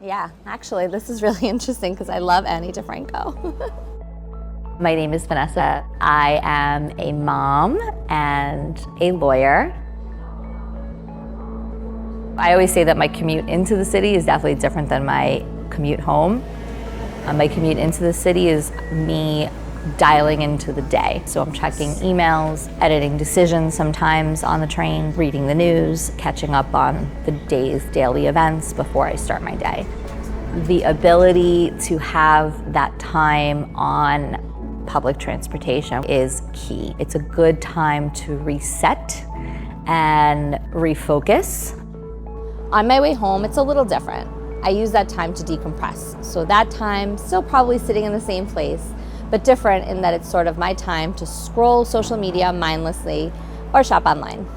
Yeah, actually, this is really interesting because I love Annie DeFranco. My name is Vanessa. I am a mom and a lawyer. I always say that my commute into the city is definitely different than my commute home. My commute into the city is me dialing into the day. So I'm checking emails, editing decisions sometimes on the train, reading the news, catching up on the day's daily events before I start my day. The ability to have that time on public transportation is key. It's a good time to reset and refocus. On my way home, it's a little different. I use that time to decompress. So that time, still probably sitting in the same place, but different in that it's sort of my time to scroll social media mindlessly or shop online.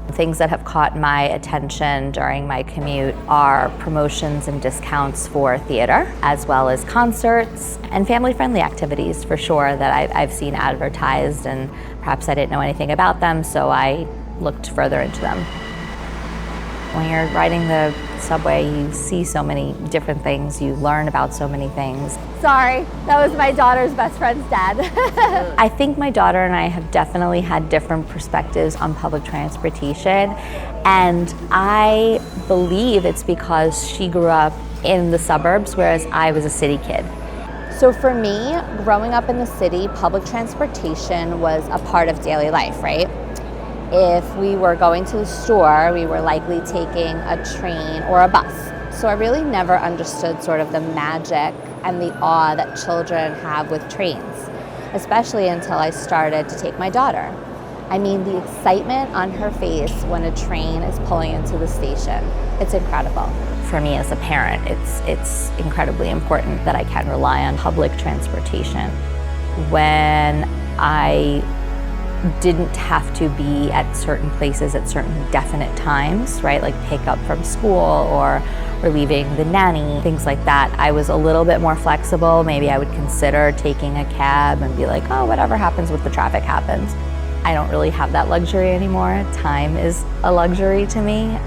Things that have caught my attention during my commute are promotions and discounts for theater, as well as concerts and family-friendly activities for sure that I've seen advertised, and perhaps I didn't know anything about them, so I looked further into them. When you're riding the subway, you see so many different things, you learn about so many things. Sorry, that was my daughter's best friend's dad. I think my daughter and I have definitely had different perspectives on public transportation, and I believe it's because she grew up in the suburbs, whereas I was a city kid. So for me, growing up in the city, public transportation was a part of daily life, right? If we were going to the store, we were likely taking a train or a bus. So I really never understood sort of the magic and the awe that children have with trains, especially until I started to take my daughter. I mean, the excitement on her face when a train is pulling into the station, it's incredible. For me as a parent, it's incredibly important that I can rely on public transportation. When I didn't have to be at certain places at certain definite times, right? Like pick up from school or relieving the nanny, things like that. I was a little bit more flexible. Maybe I would consider taking a cab and be like, oh, whatever happens with the traffic happens. I don't really have that luxury anymore. Time is a luxury to me.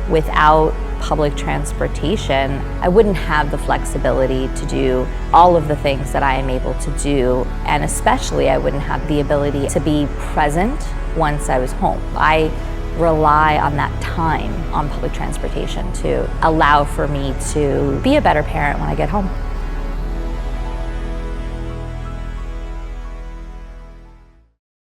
Without public transportation, I wouldn't have the flexibility to do all of the things that I am able to do, and especially I wouldn't have the ability to be present once I was home. I rely on that time on public transportation to allow for me to be a better parent when I get home.